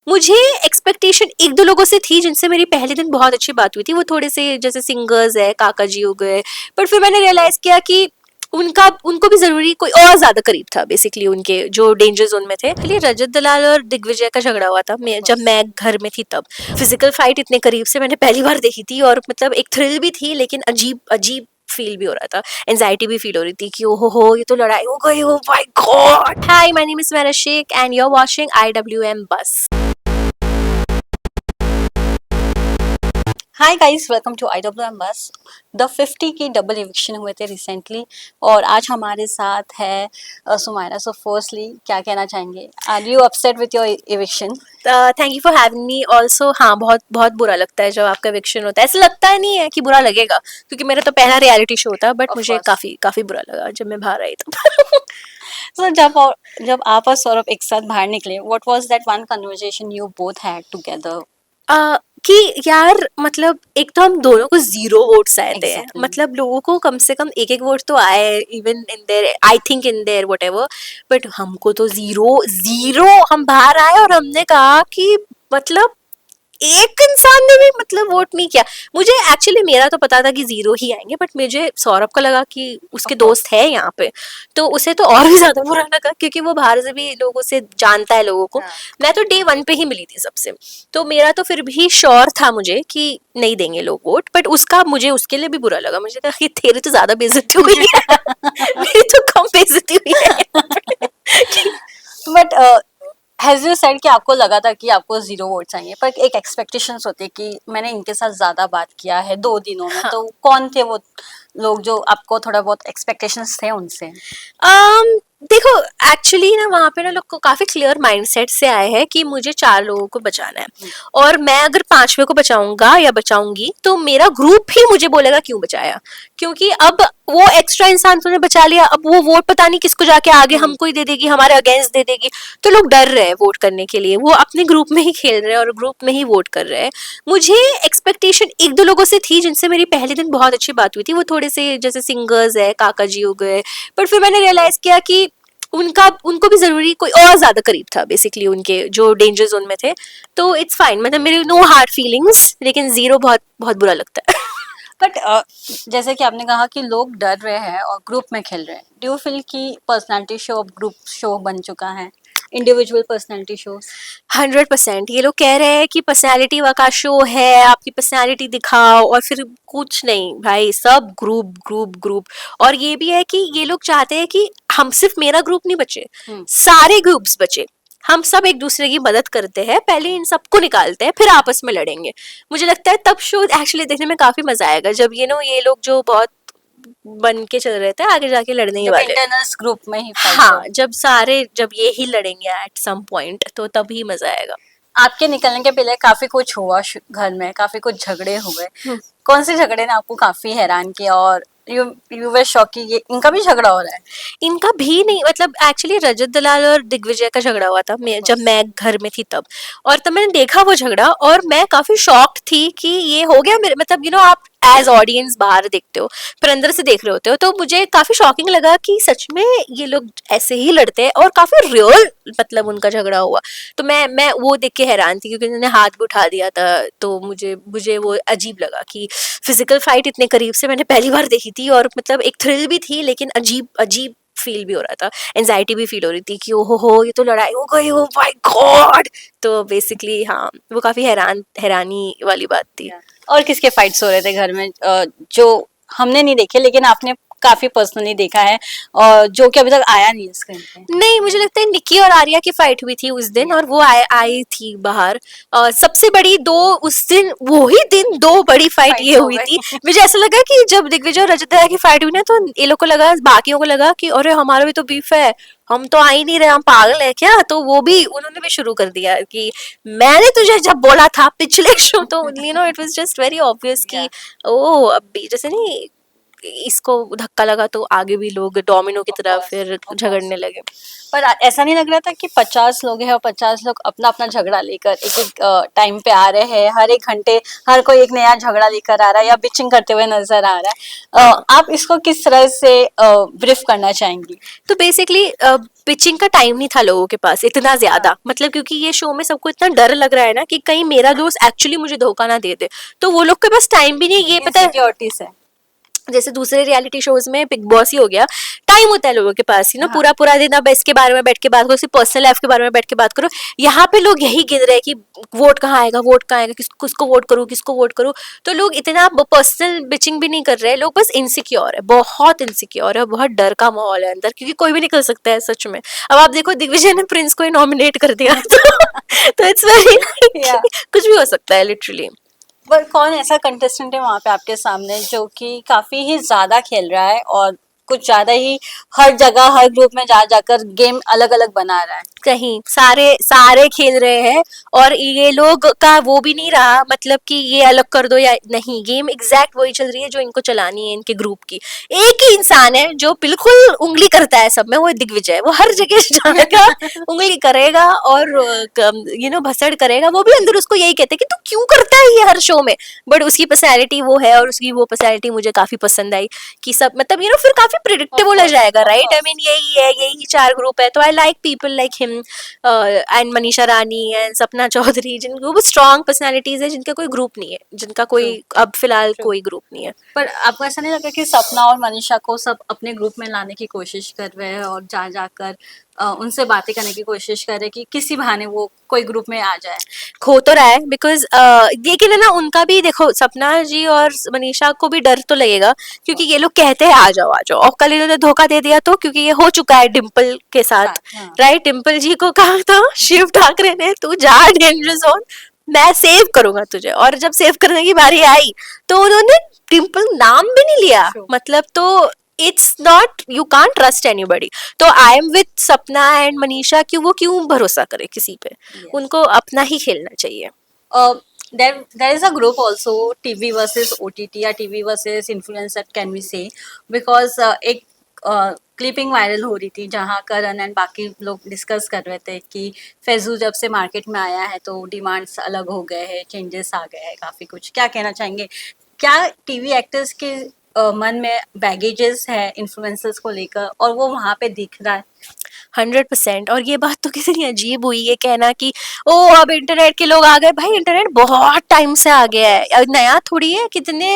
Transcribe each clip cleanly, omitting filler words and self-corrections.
मुझे एक्सपेक्टेशन एक दो लोगों से थी जिनसे मेरी पहले दिन बहुत अच्छी बात हुई थी, वो थोड़े से जैसे सिंगर्स है, काका जी हो गए, बट फिर मैंने रियलाइज किया कि उनका उनको भी जरूरी कोई और ज्यादा करीब था, बेसिकली उनके जो डेंजर जोन में थे। लिए रजत दलाल और दिग्विजय का झगड़ा हुआ था जब मैं घर में थी तब। फिजिकल फाइट इतने करीब से मैंने पहली बार देखी थी, और मतलब एक थ्रिल भी थी, लेकिन अजीब अजीब फील भी हो रहा था, एंजाइटी भी फील हो रही थी कि ओहो हो ये तो लड़ाई हो गई, oh my God. Hi, my name is मेरा Sheikh and you are watching IWM Buzz. Hi guys, welcome to IWM Buzz. The 50 की डबल इविक्शन हुए थे रिसेंटली और आज हमारे साथ है सुमायरा। सो फर्स्टली क्या कहना चाहेंगे? Are you upset with your eviction? Thank you for having me also. हाँ, बहुत बहुत बुरा लगता है जब आपका eviction होता है। ऐसा लगता है नहीं है कि बुरा लगेगा, क्योंकि मेरा तो पहला रियलिटी शो था, बट ऑफ मुझे कोर्स। काफी काफी बुरा लगा जब मैं बाहर आई तब। सो जब आप और सौरभ एक साथ बाहर निकले, what was that one conversation you both had together? कि यार मतलब एक तो हम दोनों को 0 वोट्स आए थे, एग्जैक्टली। मतलब लोगों को कम से कम एक एक वोट तो आए, even in their, I think in their what ever, but हमको तो 0 0। हम बाहर आए और हमने कहा कि मतलब एक इंसान ने भी मतलब वोट नहीं किया। मुझे एक्चुअली मेरा तो पता था कि 0 ही आएंगे, बट मुझे सौरभ का लगा कि उसके ऑफ दोस्त कोर्स। है यहाँ पे, तो उसे तो और भी ज्यादा बुरा लगा, क्योंकि वो बाहर से भी लोगों से जानता है लोगों को। हाँ। मैं तो डे 1 पे ही मिली थी सबसे, तो मेरा तो फिर भी श्योर था मुझे कि नहीं देंगे लोग वोट, बट उसका मुझे उसके लिए भी बुरा लगा। मुझे कहा कि तेरी तो ज्यादा बेइज्जती हुई है, मेरी तो कम बेइज्जती हुई है। बट हैज यू सेड कि आपको लगा था कि आपको 0 वोट्स आएंगे, पर एक एक्सपेक्टेशंस होती है कि मैंने इनके साथ ज्यादा बात किया है 2 दिनों में, हाँ। तो कौन थे वो लोग जो आपको थोड़ा बहुत एक्सपेक्टेशंस थे उनसे? देखो, एक्चुअली ना वहाँ पे ना लोग को काफी क्लियर माइंडसेट से आए हैं कि मुझे 4 लोगों को बचाना है, और मैं अगर 5वें को बचाऊंगा या बचाऊंगी तो मेरा ग्रुप ही मुझे बोलेगा क्यों बचाया, क्योंकि अब वो एक्स्ट्रा इंसान तूने बचा लिया, अब वो वोट पता नहीं किसको जाके आगे हमको ही दे देगी, हमारे अगेंस्ट दे देगी, तो लोग डर रहे हैं वोट करने के लिए, वो अपने ग्रुप में ही खेल रहे हैं और ग्रुप में ही वोट कर रहे हैं। मुझे एक्सपेक्टेशन एक दो लोगों से थी जिनसे मेरी पहले दिन बहुत अच्छी बात हुई थी, वो थोड़े से जैसे सिंगर्स है, काका जी हो गए, बट फिर मैंने रियलाइज किया कि उनको भी जरूरी कोई और ज्यादा करीब था, बेसिकली उनके जो डेंजर जोन में थे, तो इट्स फाइन, मतलब मेरे नो हार्ड फीलिंग्स, लेकिन 0 बहुत बहुत बुरा लगता है। बट जैसे कि आपने कहा कि लोग डर रहे हैं और ग्रुप में खेल रहे हैं, डू यू फील कि पर्सनालिटी शो अब ग्रुप शो बन चुका है, इंडिविजुअल पर्सनालिटी शोज? 100% ये लोग कह रहे हैं कि पर्सनैलिटी का शो है, आपकी पर्सनैलिटी दिखाओ, और फिर कुछ नहीं भाई, सब ग्रुप ग्रुप ग्रुप। और ये भी है कि ये लोग चाहते हैं कि हम सिर्फ मेरा ग्रुप नहीं बचे, सारे ग्रुप्स बचे, हम सब एक दूसरे की मदद करते हैं, पहले इन सबको निकालते हैं फिर आपस में लड़ेंगे। मुझे लगता है तब शो एक्चुअली देखने में काफी मजा आएगा, जब ये लोग जो बहुत बन के चल रहे थे आगे जाके लड़ने ही जब वाले। इंटरनल्स ग्रुप में ही फाइट्स हो। हाँ, जब ये ही लड़ेंगे एट सम पॉइंट, तो तभी मजा आएगा। आपके निकलने के पहले काफी कुछ हुआ घर में, काफी कुछ झगड़े हुए। हम्म। कौन से झगड़े ने आपको काफी हैरान किया और यू यू वर शॉक कि ये इनका भी झगड़ा हो रहा है? इनका भी नहीं, मतलब एक्चुअली रजत दलाल और दिग्विजय का झगड़ा हुआ था जब मैं घर में थी तब, और तब मैंने देखा वो झगड़ा, और मैं काफी शॉक्ड थी कि ये हो गया मेरे, मतलब आप एज ऑडियंस बाहर देखते हो पर अंदर से देख रहे होते हो, तो मुझे काफी शॉकिंग लगा कि सच में ये लोग ऐसे ही लड़ते हैं, और काफी रियल मतलब उनका झगड़ा हुआ। तो मैं वो देख के हैरान थी, क्योंकि उन्होंने हाथ भी उठा दिया था, तो मुझे मुझे वो अजीब लगा कि फिजिकल फाइट इतने करीब से मैंने पहली बार देखी थी, और मतलब एक थ्रिल भी थी, लेकिन अजीब अजीब फील भी हो रहा था, एंजाइटी भी फील हो रही थी कि ओहो हो ये तो लड़ाई हो गई, ओ माय गॉड। तो बेसिकली हाँ, वो काफी हैरानी वाली बात थी। और किसके फाइट्स हो रहे थे घर में, जो हमने नहीं देखे लेकिन आपने काफी पर्सनली देखा है, और जो कि अभी तक आया नहीं स्क्रीन पे? नहीं, मुझे लगता है निक्की और आर्या की फाइट हुई थी उस दिन, और वो आई थी बाहर। सबसे बड़ी दो उस दिन, वो ही दिन 2 बड़ी फाइट ये फाइट्स हो हुई थी। गई। मुझे ऐसा लगा कि जब दिग्विजय और रजत की फाइट हुई ना, तो ये लोग को लगा, बाकियों को लगा कि अरे हमारा भी तो बीफ है, हम तो आ ही नहीं रहे, हम पागल है क्या, तो वो भी उन्होंने भी शुरू कर दिया कि मैंने तुझे जब बोला था पिछले शो, तो it was just very obvious कि ओ अब भी जैसे नहीं, इसको धक्का लगा तो आगे भी लोग डोमिनो की Of तरह course, फिर of course. झगड़ने लगे। पर ऐसा नहीं लग रहा था कि 50 लोग हैं और 50 लोग अपना अपना झगड़ा लेकर एक एक टाइम पे आ रहे हैं, हर एक घंटे हर कोई एक नया झगड़ा लेकर आ रहा है या बिचिंग करते हुए नजर आ रहा है। हाँ। आप इसको किस तरह से ब्रीफ करना चाहेंगी? तो बेसिकली पिचिंग का टाइम नहीं था लोगों के पास इतना ज्यादा, हाँ। मतलब क्योंकि ये शो में सबको इतना डर लग रहा है ना कि कहीं मेरा दोस्त एक्चुअली मुझे धोखा ना दे दे, तो वो लोग के पास टाइम भी नहीं, ये पता है इनसिक्योरिटी से। जैसे दूसरे रियलिटी शोज में बिग बॉस ही हो गया, टाइम होता है लोगों के पास, हाँ। पूरा पूरा दिन अब इसके बारे में बैठ के बात करो, सिर्फ पर्सनल लाइफ के बारे में बैठ के बात करो। यहाँ पे लोग यही गिन रहे हैं कि वोट कहाँ आएगा, वोट कहाँ आएगा, किसको वोट करूँ, किसको वोट करूँ। तो लोग इतना पर्सनल बिचिंग भी नहीं कर रहे हैं, लोग बस इनसिक्योर है, बहुत इनसिक्योर है, बहुत डर का माहौल है अंदर, क्योंकि कोई भी निकल सकता है सच में। अब आप देखो दिग्विजय ने प्रिंस को नॉमिनेट कर दिया तो इट्स वेरी Yeah. कुछ भी हो सकता है लिटरली। पर कौन ऐसा कंटेस्टेंट है वहां पे आपके सामने जो कि काफी ही ज्यादा खेल रहा है और कुछ ज्यादा ही हर जगह हर ग्रुप में जा जाकर गेम अलग अलग बना रहा है? कहीं सारे सारे खेल रहे हैं, और ये लोग का वो भी नहीं रहा, मतलब कि ये अलग कर दो या नहीं, गेम एग्जैक्ट वही चल रही है जो इनको चलानी है इनके ग्रुप की। एक ही इंसान है जो बिल्कुल उंगली करता है सब में, वो दिग्विजय, वो हर जगह जाएगा उंगली करेगा और भसड़ करेगा। वो भी अंदर उसको यही कहते हैं कि तू क्यों करता है ये हर शो में, बट उसकी पर्सनैलिटी वो है, और उसकी वो पर्सनैलिटी मुझे काफी पसंद आई कि सब मतलब फिर काफी प्रिडिक्टेबल हो जाएगा, राइट? आई मीन यही है, यही 4 ग्रुप है, तो I like people like him and Manisha Rani and Sapna Chaudhary, जिनको वो स्ट्रॉन्ग पर्सनालिटीज है, जिनका कोई ग्रुप नहीं है, जिनका कोई अब फिलहाल कोई ग्रुप नहीं है। पर आपको ऐसा नहीं लगा कि सपना और मनीषा को सब अपने ग्रुप में लाने की कोशिश कर रहे हैं और जा जाकर उनसे बातें करने की कोशिश कर रहे हैं कि किसी बहाने वो कोई ग्रुप में आ जाए? खो तो रहा है, बिकॉज लेकिन है ना, उनका भी देखो, सपना जी और मनीषा को भी डर तो लगेगा, क्योंकि ये लोग कहते हैं आ जाओ आ जाओ, और कल इन्होंने धोखा दे दिया तो, क्योंकि ये हो चुका है डिम्पल के साथ, हाँ। राइट? डिम्पल जी को कहा था शिव ठाकरे ने, तू जा डेंजर जोन, मैं सेव करूंगा तुझे, और जब सेव करने की बारी आई तो उन्होंने डिम्पल नाम भी नहीं लिया, True. मतलब तो it's not, you can't trust anybody. तो आई एम विथ सपना एंड मनीषा कि वो क्यों भरोसा करे किसी पे, Yes. उनको अपना ही खेलना चाहिए। There is a group also, TV versus OTT या TV versus influencer can we say, because एक क्लिपिंग वायरल हो रही थी जहाँ करण एंड बाकी लोग डिस्कस कर रहे थे कि फैजू जब से मार्केट में आया है तो डिमांड्स अलग हो गए हैं, चेंजेस आ गए हैं काफी कुछ। क्या कहना चाहेंगे? क्या टीवी एक्टर्स के मन में बैगेजेस है इन्फ्लुएंसर्स को लेकर और वो वहाँ पे दिख रहा है? 100%। और ये बात तो कितनी अजीब हुई ये कहना कि ओ अब इंटरनेट के लोग आ गए, भाई इंटरनेट बहुत टाइम से आ गया है, अब नया थोड़ी है, कितने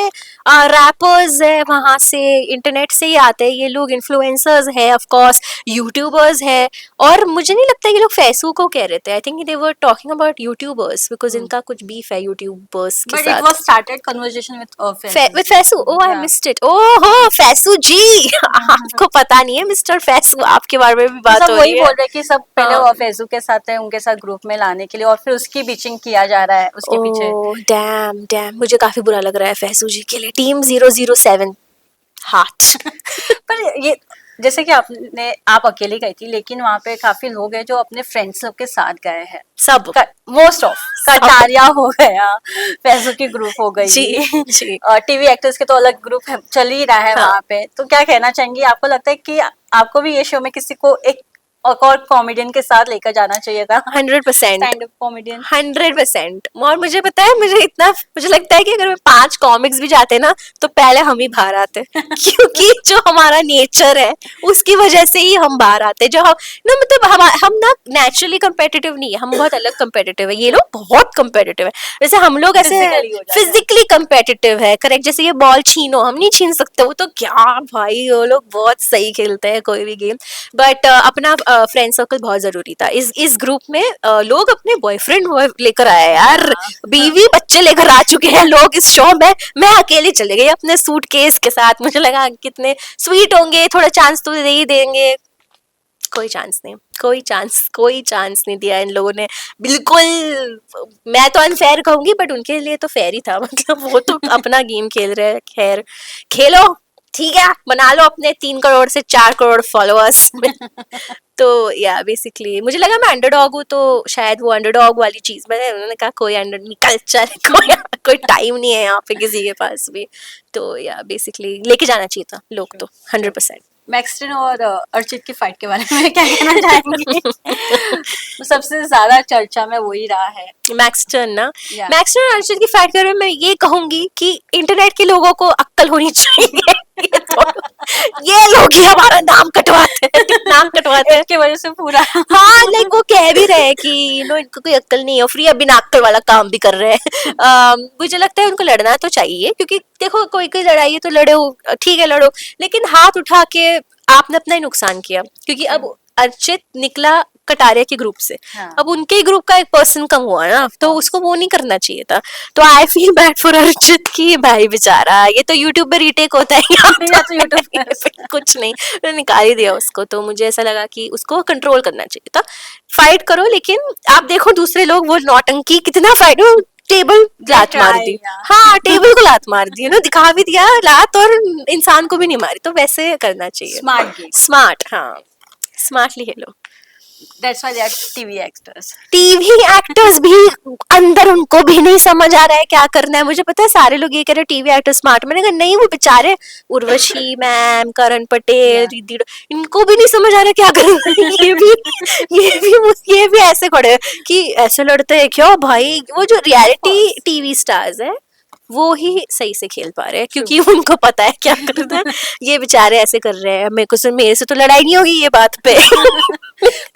रैपर्स है वहां से, इंटरनेट से ही आते हैं ये लोग, इन्फ्लुएंसर्स है, ऑफ कोर्स यूट्यूबर्स है। और मुझे नहीं लगता ये लोग फैसू को कह रहे थे, I think they were talking about YouTubers, because इनका कुछ बीफ है यूट्यूबर्स के बट इट साथ। Was started conversation with Faisu, oh I missed it, ओहो फैसू जी आपको पता नहीं है मिस्टर फैसू, आपके बारे में भी बात सब हो वही रही बोल है। रहे कि सब पहले हाँ। वो फैजू के साथ है, उनके साथ ग्रुप में लाने के लिए, और फिर उसकी बिचिंग किया जा रहा है उसके पीछे। ओह डैम डैम, मुझे काफी बुरा लग रहा है फैसू जी के लिए। टीम 007 हाथ पर ये जैसे कि आप अकेली गई थी, लेकिन वहाँ पे काफी लोग हैं जो अपने फ्रेंड्स लोग के साथ गए हैं, सब मोस्ट ऑफ कटारिया हो गया, फैजू की ग्रुप हो गई जी जी। और टीवी एक्टर्स के तो अलग ग्रुप है, चल ही रहा है हाँ। वहाँ पे। तो क्या कहना चाहेंगी? आपको लगता है कि आपको भी ये शो में किसी को एक और कॉमेडियन के साथ लेकर जाना चाहिए था? 100%। Stand up comedian. 100%। और मुझे पता है, मुझे लगता है कि अगर 5 कॉमिक्स भी जाते ना तो पहले हम ही बाहर आते क्योंकि जो हमारा नेचर है उसकी वजह से ही हम बाहर आते, जो हम ना, मतलब हम ना नेचुरली कंपेटिटिव नहीं है, हम बहुत अलग कंपेटिटिव है, ये लोग बहुत कंपेटिटिव है। जैसे हम लोग ऐसे Physically हो जाता है। फिजिकली कंपेटिटिव है, करेक्ट, जैसे ये बॉल छीनो, हम नहीं छीन सकते, वो तो क्या भाई, वो लोग बहुत सही खेलते हैं कोई भी गेम। बट अपना फ्रेंड सर्कल बहुत जरूरी था। इस ग्रुप में लोग अपने बॉयफ्रेंड लेकर आए यार, बीवी बच्चे लेकर आ चुके हैं लोग इस शो में। मैं अकेले चले गई अपने सूटकेस के साथ, मुझे लगा कितने स्वीट होंगे, थोड़ा चांस तो दे ही देंगे। कोई चांस नहीं, कोई चांस नहीं दिया इन लोगों ने, बिल्कुल। मैं तो अनफेयर कहूंगी, बट उनके लिए तो फेयर ही था, मतलब वो तो अपना गेम खेल रहे हैं। खैर खेलो, ठीक है, बना लो अपने 3 करोड़ से 4 करोड़ फॉलोअर्स तो या बेसिकली मुझे लगा मैं अंडरडॉग हूँ, तो शायद वो अंडरडॉग वाली चीज मैंने, उन्होंने कहा कोई अंडर निकल चल, कोई टाइम नहीं है यहाँ पे किसी के पास भी। तो या बेसिकली लेके जाना चाहिए था लोग तो 100%। मैक्सटन और अर्चित की फाइट के बारे में क्या कहना चाहेंगे? सबसे ज्यादा चर्चा में वही रहा है। मैक्सटन ना, Yeah. मैक्सटन और अर्चित की फाइट कर, मैं ये कहूंगी कि इंटरनेट के लोगों को अक्ल होनी चाहिए। ये लोग ही हमारा नाम कटवाते हैं, नाम कटवाते हैं इसकी वजह से पूरा हाँ, लाइक वो कह भी रहे हैं कि इनको कोई अक्ल नहीं है, फ्री अब बिना अक्ल वाला काम भी कर रहे हैं। मुझे लगता है उनको लड़ना तो चाहिए, क्योंकि देखो कोई कोई लड़ाई है तो लड़ो, ठीक है लड़ो, लेकिन हाथ उठा के आपने अपना ही नुकसान किया, क्योंकि अब अर्चित निकला कटारिया के ग्रुप से, हाँ। अब उनके ग्रुप का एक पर्सन कम हुआ ना, तो उसको वो नहीं करना चाहिए था। तो I feel bad for Archit की भाई बेचारा, ये तो यूट्यूब पे रीटेक होता है या तो YouTube पे। कुछ नहीं, मैंने निकाल ही दिया उसको। तो मुझे ऐसा लगा कि उसको कंट्रोल करना चाहिए था। फाइट करो, लेकिन आप देखो दूसरे लोग वो नौटंकी कितना फाइट, टेबल लात मार दी, हाँ टेबल को लात मार दी ना, दिखा भी दिया लात, और इंसान को भी नहीं मारी। तो वैसे करना चाहिए, स्मार्ट गेम। स्मार्ट, हाँ smartly Khelo. That's why they are TV actors. TV actors भी अंदर उनको भी नहीं समझ आ रहा है क्या करना है। मुझे पता है सारे लोग ये कह रहे हैं टीवी एक्टर स्मार्ट, मैंने कहा नहीं, वो बेचारे उर्वशी मैम, करण पटेल, रिद्धि, इनको भी नहीं समझ आ रहा क्या करना है। ये भी ऐसे खड़े हैं कि ऐसे लड़ते हैं क्या भाई। वो जो रियलिटी टीवी स्टार्स है वो ही सही से खेल पा रहे हैं, क्योंकि उनको पता है क्या करना है। ये बेचारे ऐसे कर रहे हैं, मेरे से तो लड़ाई नहीं होगी ये बात पे।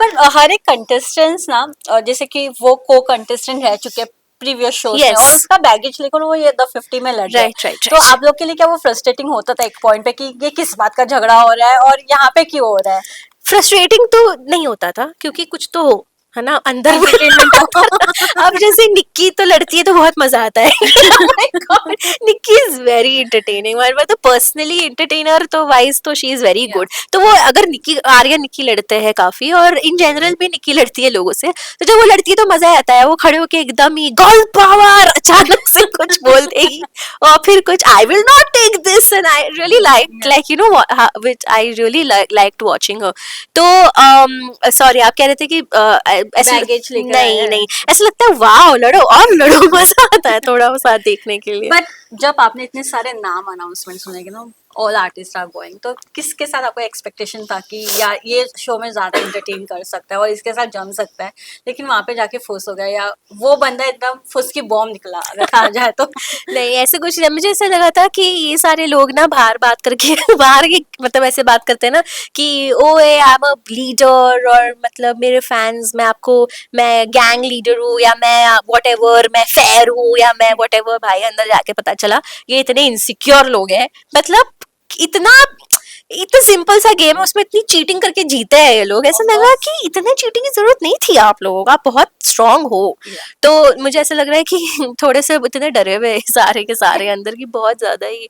पर हर एक कंटेस्टेंट्स ना, जैसे कि वो को कंटेस्टेंट रह चुके हैं प्रीवियस शो में, Yes. और उसका बैगेज लेकर वो ये द 50 में लड़ रहे हैं। Right. तो आप लोग के लिए क्या वो फ्रस्ट्रेटिंग होता था एक पॉइंट पे कि ये किस बात का झगड़ा हो रहा है और यहाँ पे क्यों हो रहा है? फ्रस्ट्रेटिंग तो नहीं होता था, क्योंकि कुछ तो हो है ना अंदर। Entertainment अब जैसे निक्की तो लड़ती है तो बहुत मजा आता है। Oh my God, Nikki is very entertaining, मैं तो पर्सनली एंटरटेनर तो वाइज तो शी इज वेरी गुड। तो वो अगर निक्की, आर्या निक्की लड़ते हैं काफी, और इन जनरल भी निक्की लड़ती है लोगों से, तो जब वो लड़ती है तो मजा आता है। वो खड़े होके एकदम ही गर्ल पावर अचानक से कुछ बोल देगी, और फिर कुछ I will not take this, and I really like you know which I really liked watching her. तो सॉरी, आप कह रहे थे कि ऐसे Baggage लेकर आया नहीं है। नहीं, ऐसा लगता है वाओ लड़ो और लड़ो, मजा आता है थोड़ा वो साथ देखने के लिए। बट जब आपने इतने सारे नाम अनाउंसमेंट सुने कि no all artist are going, तो किसके साथ आपको एक्सपेक्टेशन था कि या ये शो में ज्यादा एंटरटेन कर सकता है और इसके साथ जम सकता है, लेकिन वहां पे जाके फुस हो गया, या वो बंदा एकदम फुस की बॉम्ब निकला अगर कहा जाए तो? नहीं ऐसे कुछ नहीं, मुझे ऐसा लगा था कि ये सारे लोग ना बाहर बात करके बाहर की मतलब ऐसे बात करते हैं ना कि ओ आई एम अ लीडर, और मतलब मेरे फैंस, मैं गैंग लीडर हूँ, या मैं व्हाटएवर, मैं फेयर हूँ, या मैं व्हाटएवर। भाई अंदर जाके पता चला ये इतने इनसिक्योर लोग हैं, मतलब इतना सिंपल सा गेम है, उसमें इतनी चीटिंग करके जीते हैं ये लोग। ऐसा लगा कि इतने चीटिंग की जरूरत नहीं थी, आप लोगों को, आप बहुत स्ट्रांग हो। तो मुझे ऐसा लग रहा है कि थोड़े से इतने डरे हुए हैं सारे के सारे अंदर की, बहुत ज्यादा ही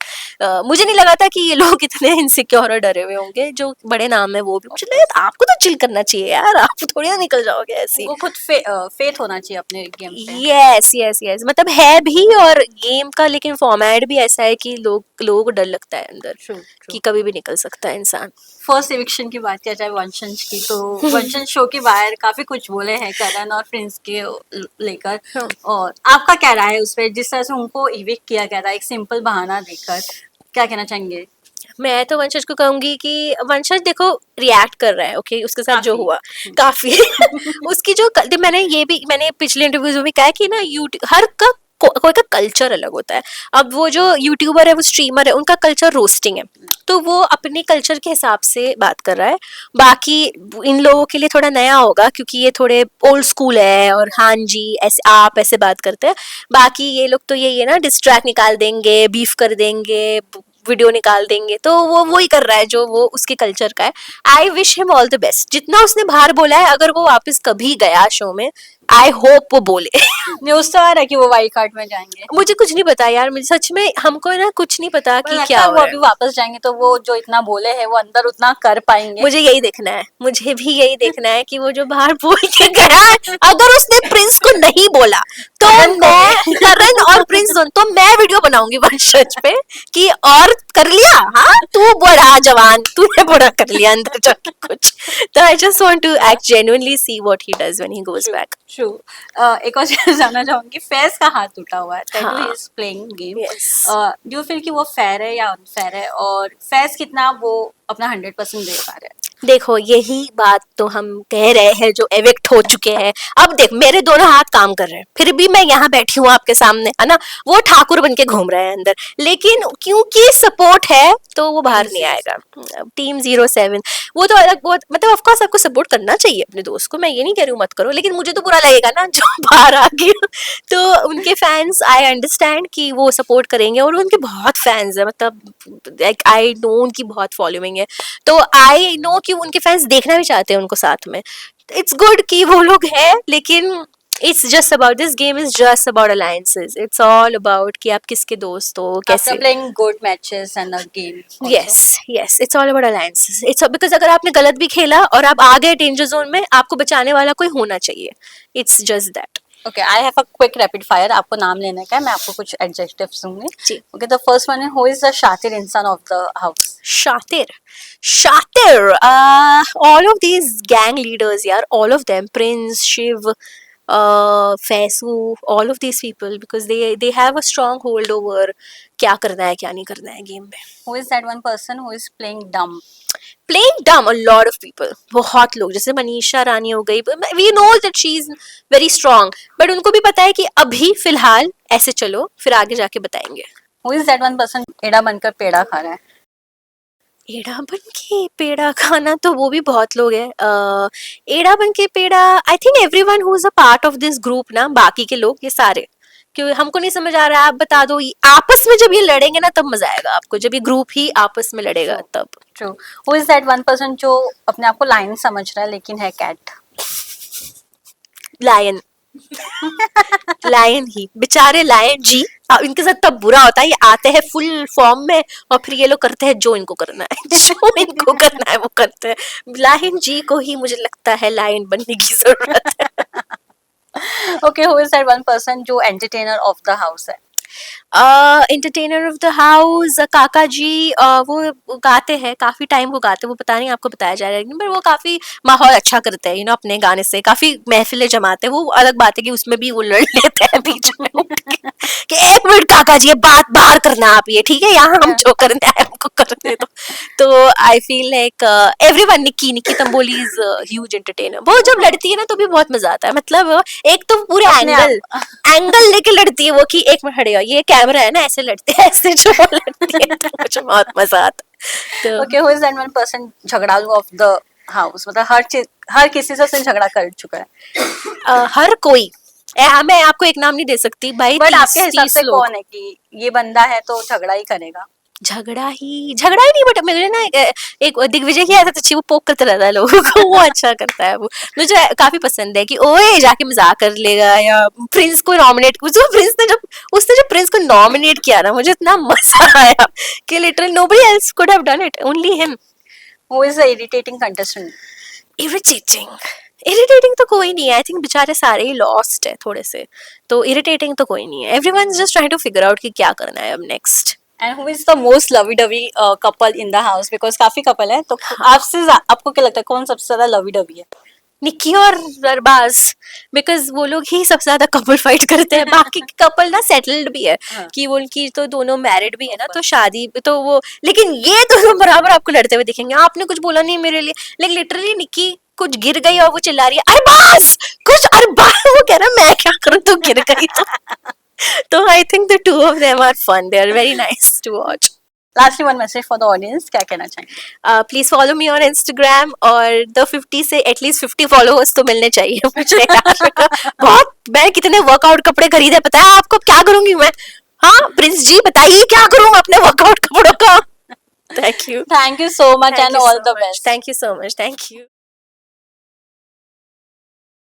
मुझे नहीं लगा था कि ये लोग इतने इनसिक्योर और डरे हुए होंगे। जो बड़े नाम है वो भी, मुझे लगा आपको तो चिल करना चाहिए यार, आप थोड़ी ना निकल जाओगे ऐसे। वो खुद फेथ होना चाहिए अपने गेम पे। यस मतलब है भी, और गेम का लेकिन फॉर्मेट भी ऐसा है कि लोगों को डर लगता है अंदर कि कभी भी निकल सकता है इंसान। फर्स्ट इविक्शन की बात किया जाए वंशंश की, तो वंशंश शो के बाहर काफी कुछ बोले हैं करण और प्रिंस के लेकर, और आपका क्या राय है उस पर, जिस तरह से उनको इविक्ट किया गया था एक सिंपल बहाना देकर, क्या कहना चाहेंगे? मैं तो वंशज को कहूंगी कि वंशज देखो रिएक्ट कर रहा है, ओके उसके साथ जो हुआ काफी उसकी जो मैंने पिछले इंटरव्यूज में भी कहा कि ना यूट्यूब हर का कोई का कल्चर अलग होता है। अब वो जो यूट्यूबर है, वो स्ट्रीमर है, उनका कल्चर रोस्टिंग है, तो वो अपने कल्चर के हिसाब से बात कर रहा है। बाकी इन लोगों के लिए थोड़ा नया होगा क्योंकि ये थोड़े ओल्ड स्कूल है, और हाँ जी ऐसे आप ऐसे बात करते हैं। बाकी ये लोग तो यही है ना, डिस्ट्रैक्ट निकाल देंगे, बीफ कर देंगे, वीडियो निकाल देंगे, तो वो वही कर रहा है जो वो उसके कल्चर का है। I wish him all the best, जितना उसने बाहर बोला है, अगर वो वापस कभी गया शो में, आई होप वो बोले। न्यूज तो आ रहा है कि वो वाइल्ड कार्ड में जाएंगे। मुझे कुछ नहीं पता यार, मुझे सच में हमको ना कुछ नहीं पता कि क्या हो वो रहा है। अभी वापस जाएंगे तो वो जो इतना बोले हैं वो अंदर उतना कर पाएंगे? मुझे यही देखना है, मुझे भी यही देखना है कि वो जो बाहर बोल के गया है, अगर उसने प्रिंस को नहीं बोला तो करण को मैं भी। करण और प्रिंस दोनों, तो मैं वीडियो बनाऊंगी वंशज पे कि और कर लिया, हाँ तू बड़ा जवान, तूने बड़ा कर लिया अंदर जाके कुछ। तो I just want to act genuinely see what he does when he goes back. True. एक और चीज जानना चाहूंगी, फैज का हाथ टूटा हुआ है, टैटू हाँ। He is playing game, yes. Do you feel कि वो फेयर है या अनफेयर है, और फैज कितना वो अपना 100% दे पा रहे हैं? देखो यही बात तो हम कह रहे हैं जो एविक्ट हो चुके हैं। अब देख मेरे दोनों हाथ काम कर रहे हैं, फिर भी मैं यहाँ बैठी हूँ आपके सामने, है ना। वो ठाकुर बन के घूम रहे हैं अंदर, लेकिन क्योंकि सपोर्ट है तो वो बाहर नहीं आएगा। टीम 07 वो तो अलग, वो मतलब ऑफ कोर्स आपको सपोर्ट करना चाहिए अपने दोस्त को, मैं ये नहीं कह रही हूँ मत करो, लेकिन मुझे तो बुरा लगेगा ना जो बाहर आ गया। तो उनके फैंस आई अंडरस्टैंड कि वो सपोर्ट करेंगे, और उनके बहुत फैंस है, मतलब लाइक आई नो उनकी बहुत फॉलोइंग है, तो आई नो कि उनके फैंस देखना भी चाहते हैं उनको साथ में। इट्स गुड कि वो लोग हैं, लेकिन it's just about, this game is just about alliances, it's all about कि आप किसके दोस्त हो, आफ्टर कैसे। Playing good matches and a game yes yes, it's all about alliances, it's because अगर आपने गलत भी खेला और आप आ गए डेंजर जोन में, आपको बचाने वाला कोई होना चाहिए। It's just that. Okay, I have a quick rapid fire, आपको नाम लेने का है, मैं आपको कुछ एडजेक्टिव्स दूंगी। जी। ओके, द फर्स्ट वन है, हु इज द शातिर इंसान of the house? Shatir. Shatir. All of these gang leaders, yeah, all of them, Prince, Shiv, Faisu, all of these people, because they have a strong hold over क्या करना है क्या नहीं करना है game में। Who is that one person who is playing डम? Playing dumb, a lot of people, बहुत लोग, जैसे मनीषा रानी हो गई, we know that she is very strong, but उनको भी पता है कि अभी फिलहाल ऐसे चलो, फिर आगे जाके बताएंगे। Who is that one person एड़ा बनकर पेड़ा खा रहा है? एड़ा बन के पेड़ा खाना तो वो भी बहुत लोग हैं। एड़ा बन के पेड़ा, I think everyone who is a part of this group ना, बाकी के लोग ये सारे, क्योंकि हमको नहीं समझ आ रहा है, आप बता दो। आपस में जब ये लड़ेंगे ना तब मजा आएगा आपको, जब ये ग्रुप ही आपस में लड़ेगा तब। True. Who is that one person जो अपने आप को लायन समझ रहा है लेकिन है कैट? लायन। लायन ही, बेचारे लायन जी, इनके साथ तब बुरा होता है, ये आते हैं फुल फॉर्म में और फिर ये लोग करते हैं जो इनको करना है, जो इनको करना है वो करते हैं। लायन जी को ही मुझे लगता है लायन बनने की जरूरत है। Okay, who is that one person जो एंटरटेनर ऑफ द हाउस है? एंटरटेनर ऑफ द हाउस काका जी, वो गाते हैं, काफी टाइम वो गाते हैं, वो पता नहीं आपको बताया जा रहा है लेकिन, पर वो काफी माहौल अच्छा करते हैं, यू नो, अपने गाने से काफी महफिलें जमाते हैं। वो अलग बात है कि उसमें भी वो लड़ लेते हैं बीच में उठ के, कि एक मिनट काका जी, ये बात बाहर करना आप, ये ठीक है, यहाँ हम जो करना है हमको करने दो। तो I feel like everyone, Nikki Nikki Tamboli is huge entertainer. वो जब लड़ती है ना तो भी बहुत मजा आता है, मतलब एक तो पूरे अपने एंगल लेके लड़ती है वो, कि एक मिनट हटेगा, ये कैमरा है ना, ऐसे लड़ते हैं, ऐसे जो लड़ती है, तो मुझे बहुत मजा आता है। तो okay, who is that one person झगड़ालू ऑफ द हाउस, मतलब हर किसी से उसने झगड़ा कर चुका है? हर कोई, मैं आपको एक नाम नहीं दे सकती भाई, बट 30 आपके हिसाब 30 से लोग। कौन है कि ये बंदा है तो झगड़ा ही करेगा? झगड़ा ही नहीं, बट मुझे ना एक दिग्विजय की आदत अच्छी, वो पोक करते रहता है लोगों को, वो अच्छा करता है, वो मुझे काफी पसंद है कि ओए जाके मजाक कर लेगा, या प्रिंस को नॉमिनेट, उसने जब प्रिंस को नॉमिनेट किया ना, मुझे इतना मजा आया कि literally nobody else could have done it, only him. Who is the irritating contestant? Irritating तो कोई नहीं है, आई थिंक बेचारे सारे ही लॉस्ट है थोड़े से, तो इरिटेटिंग तो कोई नहीं है, everyone just trying to figure out कि क्या करना है अब next. And who is the most lovey dovey couple in the house, because काफी कपल है, तो आपको क्या लगता है कौन सबसे ज्यादा लवी डवी है? निक्की और अरबाज, बिकॉज वो लोग ही सबसे ज्यादा कपल फाइट करते हैं, बाकी कपल ना सेटल्ड भी है कि वो उनकी तो दोनों मैरिड भी है ना, तो शादी तो वो, लेकिन ये दोनों बराबर आपको लड़ते हुए दिखेंगे। आपने कुछ बोला नहीं मेरे लिए, लेकिन लिटरली निक्की कुछ गिर गई और वो चिल्ला रही है अरबाज, कुछ अरबाज, वो कह रहा मैं क्या करूं, तू गिर गई तो I think the two of them are fun, they are very nice to watch. Lastly one message for the audience, क्या कहना चाहेंगे? Please follow me on Instagram, और द 50 से एटलीस्ट 50 फॉलोअर्स तो मिलने चाहिए मुझे यार। बहुत, मैं कितने वर्कआउट कपड़े खरीदे पता है आपको, क्या करूंगी मैं? हाँ प्रिंस जी बताइए क्या करूं अपने वर्कआउट कपड़ों का। Thank you thank you so much and all the best. Thank you so much, thank you.